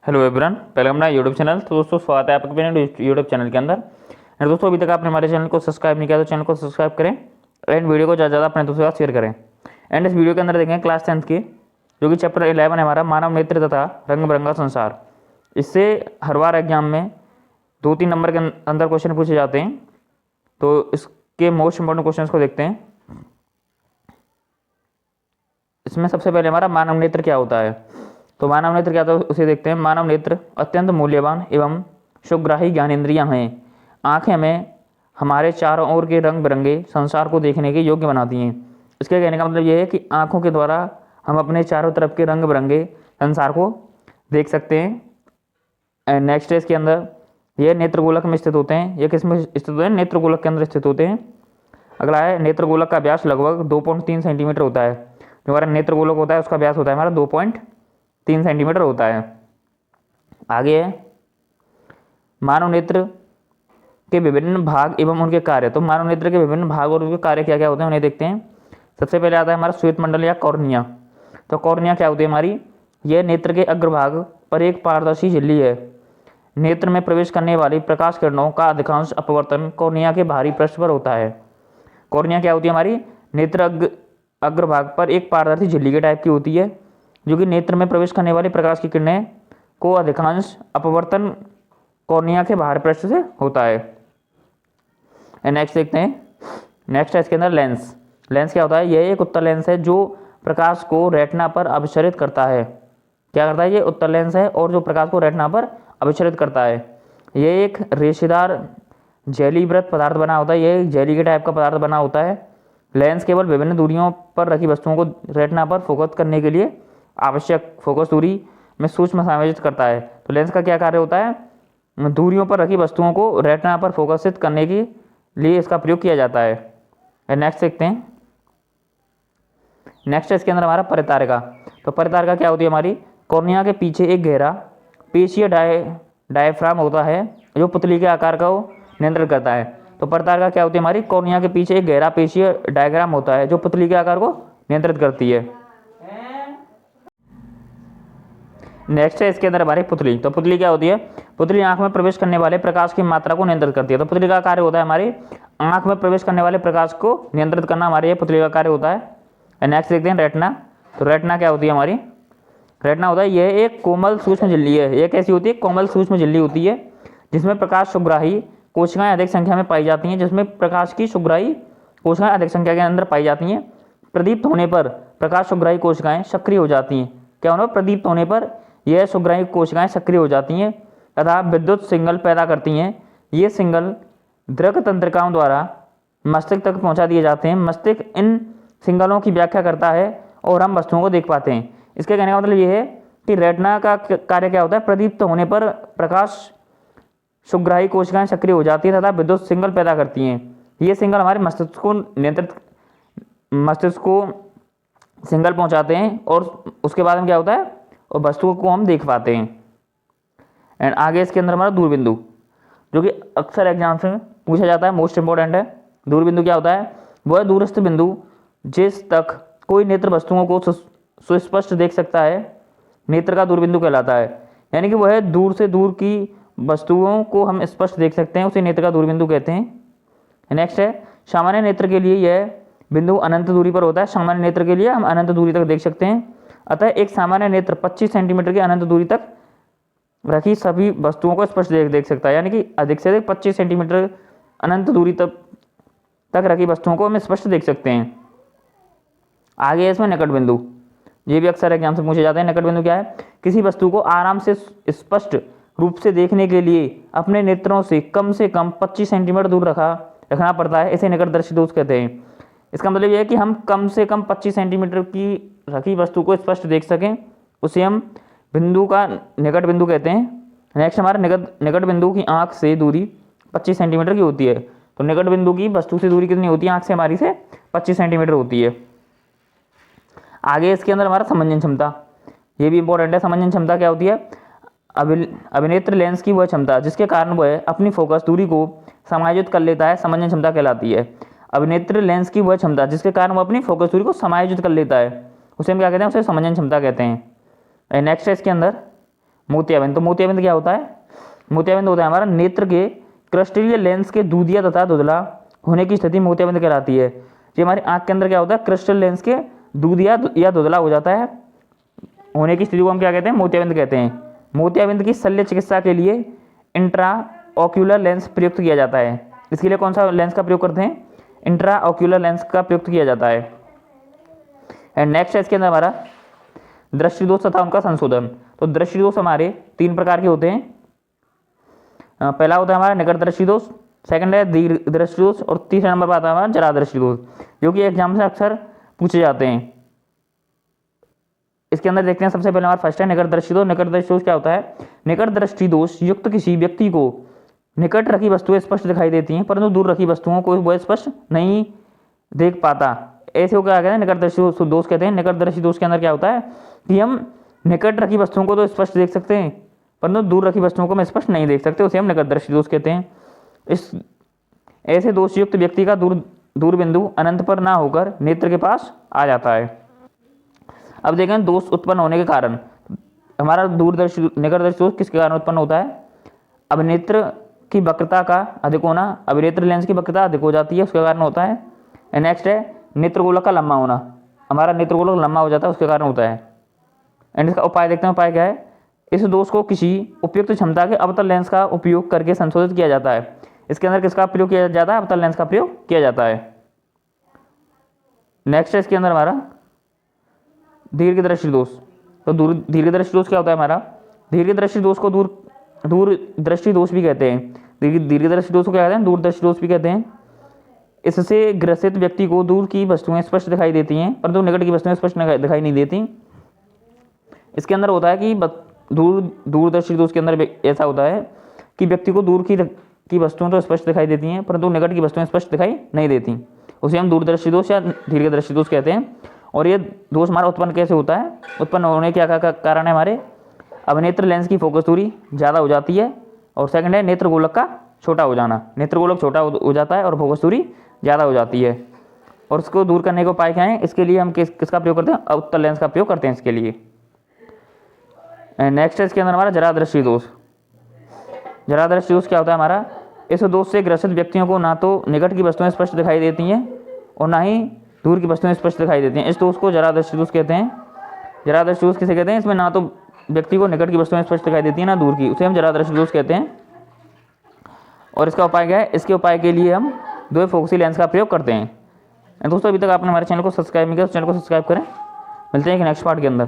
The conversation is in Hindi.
हेलो एवरीवन, वेलकम ना यूट्यूब चैनल। तो दोस्तों स्वागत है आपके अपने यूट्यूब चैनल के अंदर। एंड दोस्तों अभी तक आपने हमारे चैनल को सब्सक्राइब नहीं किया तो चैनल को सब्सक्राइब करें एंड वीडियो को ज़्यादा अपने दोस्तों के साथ शेयर करें। एंड इस वीडियो के अंदर देखें क्लास 10th की जो कि चैप्टर 11 है हमारा मानव नेत्र तथा रंग बिरंगा संसार। इससे हर बार एग्जाम में 2-3 नंबर के अंदर क्वेश्चन पूछे जाते हैं। तो इसके मोस्ट इंपॉर्टेंट क्वेश्चन को देखते हैं। इसमें सबसे पहले हमारा मानव नेत्र क्या होता है। तो मानव नेत्र क्या होता है उसे देखते हैं। मानव नेत्र अत्यंत मूल्यवान एवं सुग्राही ज्ञानेंद्रियां हैं। आंखें हमें हमारे चारों ओर के रंग बिरंगे संसार को देखने के योग्य बनाती हैं। इसके कहने का मतलब यह है कि आंखों के द्वारा हम अपने चारों तरफ के रंग बिरंगे संसार को देख सकते हैं। एंड नेक्स्ट है इसके अंदर ये नेत्रगोलक में स्थित होते हैं। ये किस में स्थित होते हैं? नेत्रगोलक के अंदर स्थित होते हैं। अगला है नेत्रगोलक का व्यास लगभग 2.3 सेंटीमीटर होता है। जो हमारा नेत्रगोलक होता है उसका व्यास होता है हमारा 2.3 सेंटीमीटर होता है। आगे है मानव नेत्र के विभिन्न भाग एवं उनके कार्य। तो मानव नेत्र के विभिन्न भाग और उनके कार्य क्या क्या होते हैं उन्हें देखते हैं। सबसे पहले आता है हमारा श्वेत मंडल या कॉर्निया। तो कॉर्निया क्या होती है हमारी? यह नेत्र के अग्रभाग पर एक पारदर्शी झिल्ली है। नेत्र में प्रवेश करने वाली प्रकाश किरणों का अधिकांश अपवर्तन कॉर्निया के बाहरी पृष्ठ पर होता है। कॉर्निया क्या होती है हमारी? नेत्र अग्रभाग पर एक पारदर्शी झिल्ली के टाइप की होती है जो कि नेत्र में प्रवेश करने वाली प्रकाश की किरणें को अधिकांश अपवर्तन कॉर्निया के बाहरी पृष्ठ से होता है। नेक्स्ट देखते हैं। नेक्स्ट है इसके अंदर लेंस। लेंस क्या होता है? यह एक उत्तल लेंस है जो प्रकाश को रेटिना पर अभिसरित करता है। क्या करता है? ये उत्तल लेंस है और जो प्रकाश को रेटिना पर अभिसरित करता है। यह एक रेशेदार जेलीव्रत पदार्थ बना होता है। यह एक जेली के टाइप का पदार्थ बना होता है। लेंस केवल विभिन्न दूरियों पर रखी वस्तुओं को रेटिना पर फोकस करने के लिए आवश्यक फोकस दूरी में सूक्ष्म समायोजित करता है। तो लेंस का क्या कार्य होता है? दूरियों पर रखी वस्तुओं को रेटिना पर फोकसित करने के लिए इसका प्रयोग किया जाता है। नेक्स्ट देखते हैं। नेक्स्ट है इसके अंदर हमारा परितारिका। तो परितारिका क्या होती है हमारी? कॉर्निया के पीछे एक गहरा पेशीय डायफ्राम होता है जो पुतली के आकार को नियंत्रित करता है। तो परितारिका क्या होती है हमारी? कॉर्निया के पीछे एक गहरा पेशीय डायग्राम होता है जो पुतली के आकार को नियंत्रित करती है। नेक्स्ट है इसके अंदर हमारी पुतली। तो पुतली क्या होती है? पुतली आंख में प्रवेश करने वाले प्रकाश की मात्रा को नियंत्रित करती है। तो पुतली का कार्य होता है हमारी आंख में प्रवेश करने वाले प्रकाश को नियंत्रित करना, हमारे ये पुतली का कार्य होता है। नेक्स्ट देखते हैं रेटिना। तो रेटिना क्या होती है हमारी? रेटिना होता है यह एक कोमल सूक्ष्म झिल्ली है। यह कैसी होती है? कोमल सूक्ष्म झिल्ली होती है जिसमें प्रकाश सुग्राही कोशिकाएं अधिक संख्या में पाई जाती हैं। जिसमें प्रकाश की सुग्राही कोशिकाएं अधिक संख्या के अंदर पाई जाती हैं। प्रदीप्त होने पर प्रकाश सुग्राही कोशिकाएं सक्रिय हो जाती हैं। क्या होना? प्रदीप्त होने पर यह सुग्राही कोशिकाएं सक्रिय हो जाती हैं तथा विद्युत सिग्नल पैदा करती हैं। ये सिग्नल दृक तंत्रिकाओं द्वारा मस्तिष्क तक पहुंचा दिए जाते हैं। मस्तिष्क इन सिग्नलों की व्याख्या करता है और हम वस्तुओं को देख पाते हैं। इसके कहने का मतलब ये है कि रेटिना का कार्य क्या होता है? प्रदीप्त होने पर प्रकाश सुग्राही कोशिकाएं सक्रिय हो जाती है तथा विद्युत सिग्नल पैदा करती हैं। ये सिग्नल हमारे मस्तिष्क को सिग्नल पहुंचाते हैं और उसके बाद में क्या होता है? और वस्तुओं को हम देख पाते हैं। एंड आगे इसके अंदर हमारा दूरबिंदु जो कि अक्सर एग्जाम से पूछा जाता है, मोस्ट इंपॉर्टेंट है। दूरबिंदु क्या होता है? वह दूरस्थ बिंदु जिस तक कोई नेत्र वस्तुओं को सुस्पष्ट देख सकता है नेत्र का दूरबिंदु कहलाता है। यानी कि वह दूर से दूर की वस्तुओं को हम स्पष्ट देख सकते हैं, उसे नेत्र का दूरबिंदु कहते हैं। नेक्स्ट है सामान्य नेत्र के लिए यह बिंदु अनंत दूरी पर होता है। सामान्य नेत्र के लिए हम अनंत दूरी तक देख सकते हैं। अतः एक सामान्य नेत्र 25 सेंटीमीटर की अनंत दूरी तक रखी सभी वस्तुओं को स्पष्ट देख सकता है। यानी कि अधिक से अधिक 25 सेंटीमीटर अनंत दूरी तक रखी वस्तुओं को हम स्पष्ट देख सकते हैं। आगे इसमें निकट बिंदु, ये भी अक्सर एग्जाम से पूछे जाते हैं। निकट बिंदु क्या है? किसी वस्तु को आराम से स्पष्ट रूप से देखने के लिए अपने नेत्रों से कम 25 सेंटीमीटर दूर रखना पड़ता है। इसे निकटदर्शी दोष कहते हैं। इसका मतलब यह है कि हम कम से कम 25 सेंटीमीटर की रखी वस्तु को स्पष्ट देख सकें, उसे हम बिंदु का निकट बिंदु कहते हैं। नेक्स्ट हमारा निकट बिंदु की आंख से दूरी 25 सेंटीमीटर की होती है। तो निकट बिंदु की वस्तु से दूरी कितनी होती है? आंख से हमारी से 25 सेंटीमीटर होती है। आगे इसके अंदर हमारा समंजन क्षमता, ये भी इंपॉर्टेंट है। समंजन क्षमता क्या होती है? अभिनेत्र लेंस की वह क्षमता जिसके कारण वह अपनी फोकस दूरी को समायोजित कर लेता है, समंजन क्षमता कहलाती है। अभिनेत्र लेंस की वह क्षमता जिसके कारण वह अपनी फोकस दूरी को समायोजित कर लेता है, उसे हम क्या कहते हैं? उसे समंजन क्षमता कहते हैं। नेक्स्ट है इसके अंदर मोतियाबिंद। तो मोतियाबिंद क्या होता है? मोतियाबिंद होता है हमारा नेत्र के क्रिस्टलीय लेंस के दूधिया तथा धुंधला होने की स्थिति मोतियाबिंद कहलाती है। ये हमारी आंख के अंदर क्या होता है? क्रिस्टल लेंस के दूधिया या धुंधला हो जाता है होने की स्थिति को हम क्या कहते हैं? मोतियाबिंद कहते हैं। मोतियाबिंद की शल्य चिकित्सा के लिए इंट्रा ऑक्यूलर लेंस प्रयुक्त किया जाता है। इसके लिए कौन सा लेंस का प्रयोग करते हैं? इंट्रा ऑक्यूलर लेंस का प्रयुक्त किया जाता है। एंड नेक्स्ट है इसके अंदर हमारा दृष्टि दोष तथा उनका संशोधन। तो दृष्टि दोष हमारे 3 प्रकार के होते हैं। पहला होता है हमारा निकट दृष्टि दोष, सेकंड है दीर्घ दृष्टि दोष और तीसरा नंबर पर आता है हमारा जरा दृष्टि दोष, जो कि एग्जाम से अक्सर पूछे जाते हैं। इसके अंदर देखते हैं सबसे पहले हमारा फर्स्ट है निकट दृष्टि दोष। निकट दृष्टि दोष क्या होता है? निकट दृष्टि दोष युक्त किसी व्यक्ति को निकट रखी वस्तुएं स्पष्ट दिखाई देती हैं परंतु दूर रखी वस्तुओं को वह स्पष्ट नहीं देख पाता। ऐसे को क्या कहते हैं? निकट दृष्टि दोष कहते हैं। निकट दृष्टि दोष के अंदर क्या होता है कि हम निकट रखी वस्तुओं को तो स्पष्ट देख सकते हैं परंतु दूर रखी वस्तुओं को हम स्पष्ट नहीं देख सकते, उसे हम निकट दृष्टि दोष कहते हैं। इस ऐसे दोष युक्त व्यक्ति का दूर बिंदु अनंत पर ना होकर नेत्र के पास आ जाता है। अब देखें दोष उत्पन्न होने के कारण। हमारा दूरदर्शी निकट दृष्टि दोष किसके कारण उत्पन्न होता है? अब नेत्र की वक्रता का अधिक होना, अभिनेत्र लेंस की वक्रता अधिक हो जाती है, उसके कारण होता है। नेक्स्ट है नेत्रगोलक का लंबा होना, हमारा नेत्रगोलक लंबा हो जाता है, उसके कारण होता है। एंड इसका उपाय देखते हैं। उपाय क्या है? इस दोष को किसी उपयुक्त क्षमता के अवतल लेंस का उपयोग करके संशोधित किया जाता है। इसके अंदर किसका प्रयोग किया जाता है? अवतल लेंस का प्रयोग किया जाता है। नेक्स्ट है इसके अंदर हमारा दीर्घ दृष्टि दोष। तो दीर्घ दृष्टि दोष क्या होता है हमारा? दीर्घ दृष्टि दोष को दूर दृष्टि दोष भी कहते हैं। दीर्घ दृष्टि दोष को क्या कहते हैं? दूर दृष्टि दोष भी कहते हैं। इससे ग्रसित व्यक्ति को दूर की वस्तुएं स्पष्ट दिखाई देती हैं परंतु निकट की वस्तुएं स्पष्ट दिखाई नहीं देती। इसके अंदर होता है कि दूर दृष्टि दोष के अंदर ऐसा होता है कि व्यक्ति को दूर की वस्तुएं तो स्पष्ट दिखाई देती हैं परंतु निकट की वस्तुएं स्पष्ट दिखाई नहीं देती, उसे हम दूरदर्शी दोष या दीर्घ दृष्टि दोष कहते हैं। और ये दोष हमारा उत्पन्न कैसे होता है? उत्पन्न होने के क्या कारण है? हमारे अभिनेत्र लेंस की फोकस दूरी ज़्यादा हो जाती है और सेकंड है नेत्र गोलक का छोटा हो जाना। नेत्र गोलक छोटा हो जाता है और फोकस दूरी ज़्यादा हो जाती है। और उसको दूर करने के उपाय क्या है? इसके लिए हम किसका प्रयोग करते हैं? अवतल लेंस का प्रयोग करते हैं इसके लिए। नेक्स्ट है इसके अंदर हमारा जरा दृष्टि दोष। जरा दृष्टि दोष क्या होता है हमारा? इस दोष से ग्रसित व्यक्तियों को ना तो निकट की वस्तुएं स्पष्ट दिखाई देती हैं और ना ही दूर की वस्तुएं स्पष्ट दिखाई देती हैं। इस दोष को जरा दृष्टि दोष कहते हैं। जरा दृष्टि दोष किसे कहते हैं? इसमें ना तो व्यक्ति को निकट की वस्तुएं स्पष्ट दिखाई देती है ना दूर की, उसे हम जरा दृष्टि दोष कहते हैं। और इसका उपाय क्या है? इसके उपाय के लिए हम दो फोकसी लेंस का प्रयोग करते हैं। दोस्तों अभी तक आपने हमारे चैनल को सब्सक्राइब नहीं किया तो चैनल को सब्सक्राइब करें। मिलते हैं एक नेक्स्ट पार्ट के अंदर।